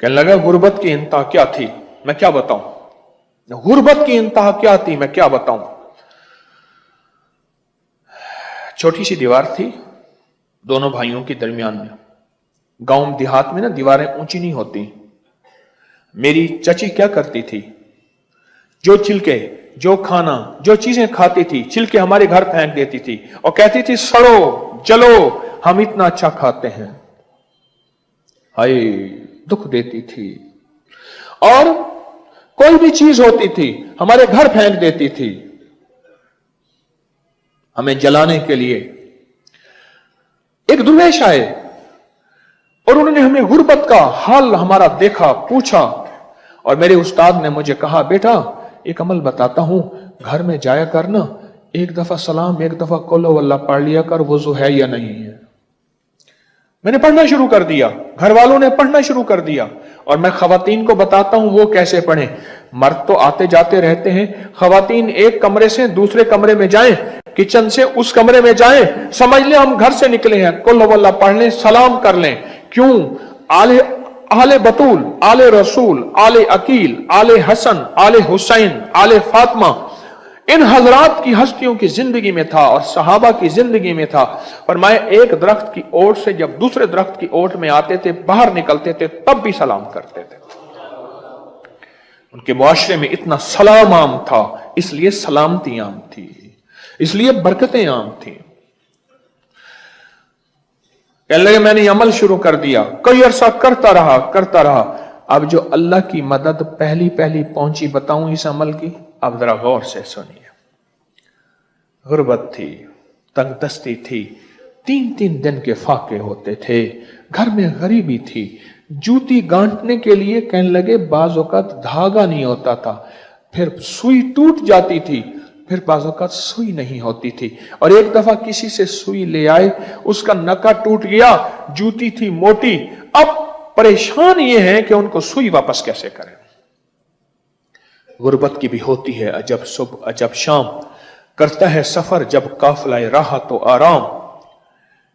कहने लगा गुर्बत की इंतहा क्या थी, मैं क्या बताऊं, गुर्बत की इंतहा क्या थी, मैं क्या बताऊं। छोटी सी दीवार थी दोनों भाइयों के दरमियान में। गांव देहात में ना दीवारें ऊंची नहीं होती। मेरी चची क्या करती थी, जो छिलके, जो खाना, जो चीजें खाती थी, छिलके हमारे घर फेंक देती थी और कहती थी सड़ो जलो, हम इतना अच्छा खाते हैं। हाय, दुख देती थी। और कोई भी चीज होती थी हमारे घर फेंक देती थी हमें जलाने के लिए। एक दुर्वेश आए और उन्होंने हमें गुर्बत का हाल हमारा देखा, पूछा, और मेरे उस्ताद ने मुझे कहा बेटा एक अमल बताता हूं, घर में जाया करना, एक दफा सलाम, एक दफा कुल वल्लाह पढ़ लिया कर, वुजू है या नहीं है। मैंने पढ़ना शुरू कर दिया, घर वालों ने पढ़ना शुरू कर दिया, और मैं खवातीन को बताता हूं वो कैसे पढ़ें। मर्द तो आते जाते रहते हैं, खवातीन एक कमरे से दूसरे कमरे में जाएं, किचन से उस कमरे में जाएं, समझ लें हम घर से निकले हैं, कुल वल्लाह पढ़ लें, सलाम कर लें। क्यों? आले बतूल, आले रसूल, आले अकील, आले हसन, आले हुसैन, आले फातिमा, इन हजरात की हस्तियों की जिंदगी में था और सहाबा की जिंदगी में था। फरमाए एक दरख्त की ओट से जब दूसरे दरख्त की ओट में आते थे, बाहर निकलते थे, तब भी सलाम करते थे। उनके मुआशरे में इतना सलाम आम था, इसलिए सलामती आम थी, इसलिए बरकतें आम थी। कहने लगे मैंने अमल शुरू कर दिया, कई अरसा करता रहा। अब जो अल्लाह की मदद पहली पहली पहुंची बताऊं इस अमल की, अब जरा गौर से सुनिए। गुर्बत थी, तंगदस्ती थी, 3-3 दिन के फाके होते थे, घर में गरीबी थी, जूती गांठने के लिए कहने लगे बाज़ औक़ात धागा नहीं होता था, फिर सुई टूट जाती थी, फिर बाज़ औक़ात सुई नहीं होती थी, और एक दफा किसी से सुई ले आए, उसका नका टूट गया, जूती थी मोटी, अब परेशान ये है कि उनको सुई वापस कैसे करें। गुर्बत की भी होती है अजब सुबह अजब शाम, करता है सफर जब काफिला राह तो आराम,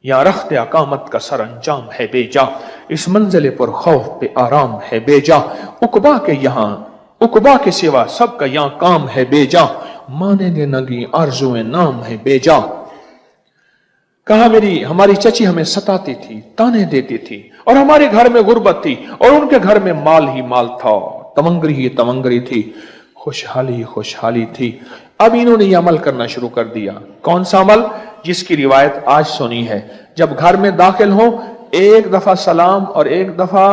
या रख्ते अकामत का सर अंजाम है बेजा, इस मंजिल पर खौफ पे आराम है बेजा, उकबा के सिवा सबका यहां काम है बेजा, मानेंगे नगी आरज़ुए नाम है बेजा। कहा हमारी चची हमें सताती थी, ताने देती थी, और हमारे घर में गुर्बत थी और उनके घर में माल ही माल था, तमंगरी ही तमंगरी थी, खुशहाली ही खुशहाली थी। अब इन्होंने यह अमल करना शुरू कर दिया। कौन सा अमल? जिसकी रिवायत आज सुनी है। जब घर में दाखिल हो, एक दफा सलाम और एक दफा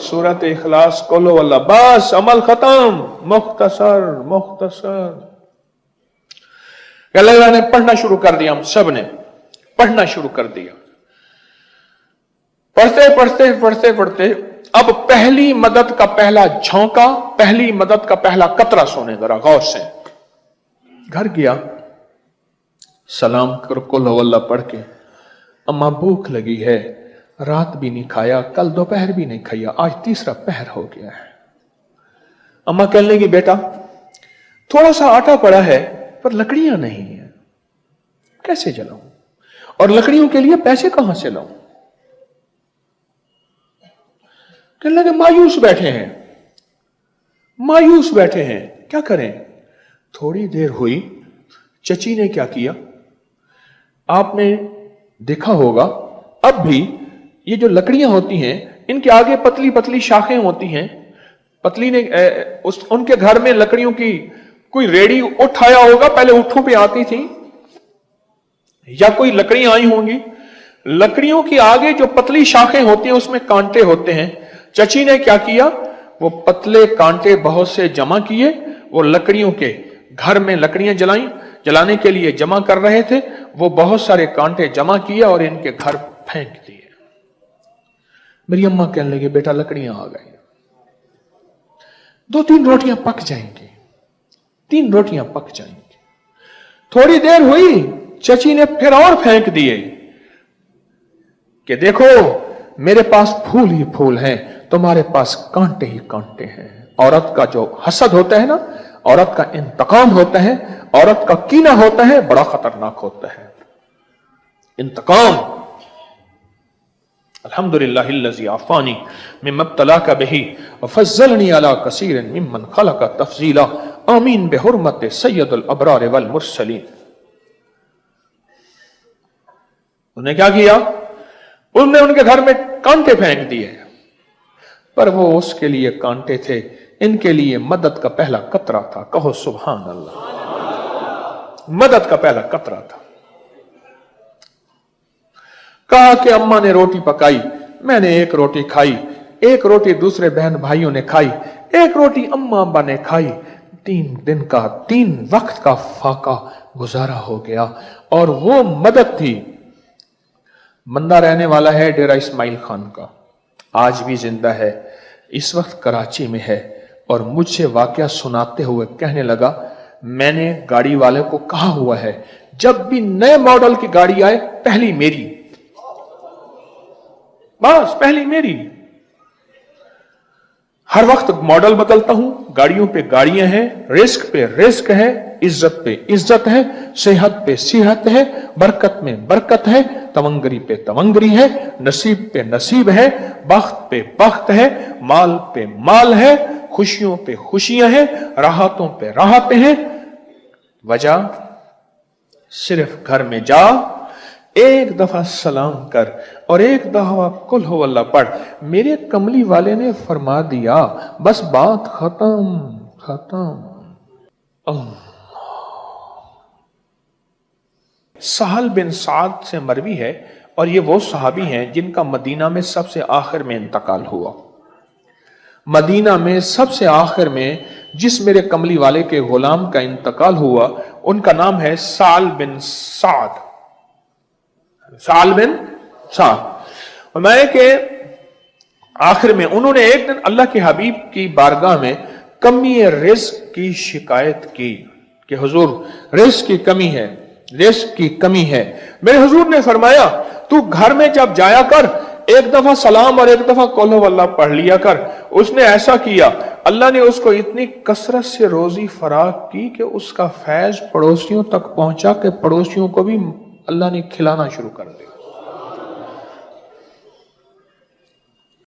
सूरत इखलास कुल वल्लाह, बस अमल खत्म। मुख्तसर ने पढ़ना शुरू कर दिया, हम सब ने पढ़ना शुरू कर दिया। पढ़ते अब पहली मदद का पहला झोंका, पहली मदद का पहला कतरा सुने जरा गौर से। घर गया, सलाम कर कुल वल्लाह पढ़ के, अम्मा भूख लगी है, रात भी नहीं खाया, कल दोपहर भी नहीं खाया, आज तीसरा पहर हो गया है। अम्मा कहने लगी बेटा थोड़ा सा आटा पड़ा है पर लकड़ियां नहीं है, कैसे जलाऊं, और लकड़ियों के लिए पैसे कहां से लाऊं। कहने लगे मायूस बैठे हैं, क्या करें। थोड़ी देर हुई, चची ने क्या किया, आपने देखा होगा, अब भी ये जो लकड़ियां होती हैं इनके आगे पतली पतली शाखें होती हैं। पतली ने उनके घर में लकड़ियों की कोई रेडी उठाया होगा, पहले उठों पे आती थी, या कोई लकड़ियां आई होंगी। लकड़ियों की आगे जो पतली शाखें होती हैं उसमें कांटे होते हैं। चची ने क्या किया, वो पतले कांटे बहुत से जमा किए, वो लकड़ियों के घर में लकड़ियां जलाने के लिए जमा कर रहे थे, वो बहुत सारे कांटे जमा किए और इनके घर फेंक दिए। मेरी अम्मा कहने लगे बेटा लकड़ियां आ गई, 2-3 रोटियां पक जाएंगी, 3 रोटियां पक जाएंगी। थोड़ी देर हुई, चची ने फिर और फेंक दिए कि देखो मेरे पास फूल ही फूल हैं, तुम्हारे पास कांटे ही कांटे हैं। औरत का जो हसद होता है ना, औरत का इंतकाम होता है, औरत का कीना होता है, बड़ा खतरनाक होता है। इंतकाम, अल्हम्दुलिल्लाहिल्लज़ी आफ़ानी मिम्मा इब्तलाका बिही व फ़ज़्ज़लनी अला कसीरिन मिम्मन ख़लक़ तफ़ज़ीला आमीन बिहुर्मति सय्यदुल अबरार वल मुरसलीन। उन्होंने क्या किया? उन्होंने उनके घर में कांटे फेंक दिए, पर वो उसके लिए कांटे थे, इनके लिए मदद का पहला कतरा था। कहो सुभान अल्लाह। मदद का पहला कतरा था। कहा कि अम्मा ने रोटी पकाई, मैंने एक रोटी खाई, एक रोटी दूसरे बहन भाइयों ने खाई, एक रोटी अम्मा अब्बा ने खाई। 3 दिन का 3 वक्त का फाका गुजारा हो गया। और वो मदद थी। बंदा रहने वाला है डेरा इस्माइल खान का, आज भी जिंदा है, इस वक्त कराची में है, और मुझसे वाकया सुनाते हुए कहने लगा, मैंने गाड़ी वाले को कहा हुआ है जब भी नए मॉडल की गाड़ी आए पहली मेरी, बस पहली मेरी। हर वक्त मॉडल बदलता हूं, गाड़ियों पे गाड़ियां हैं, रिस्क पे रिस्क है, इज्जत पे इज्जत है, सेहत पे सेहत है, बरकत में बरकत है, तवंगरी पे तवंगरी है, नसीब पे नसीब है, बख्त पे बख्त है, माल पे माल है, खुशियों पे खुशियां हैं, राहतों पे राहतें हैं। वजह सिर्फ घर में जा, एक दफा सलाम कर और एक दफा कुल हो अल्लाह पढ़, मेरे कमली वाले ने फरमा दिया, बस बात खत्म खत्म। सहल बिन साद से मरवी है, और ये वो सहाबी हैं जिनका मदीना में सबसे आखिर में इंतकाल हुआ। मदीना में सबसे आखिर में जिस मेरे कमली वाले के गुलाम का इंतकाल हुआ, उनका नाम है साल बिन साद। साल बिन साद। मैं के आखिर में उन्होंने एक दिन अल्लाह के हबीब की बारगाह में कमी रिज़्क की शिकायत की कि हुजूर रिज़्क की कमी है, रिज़्क की कमी है। मेरे हुजूर ने फरमाया, तू घर में जब जाया कर, एक दफा सलाम और एक दफा कौल वल्लाह पढ़ लिया कर। उसने ऐसा किया, अल्लाह ने उसको इतनी कसरत से रोजी फराग की कि उसका फैज पड़ोसियों तक पहुंचा कि पड़ोसियों को भी अल्लाह ने खिलाना शुरू कर दिया।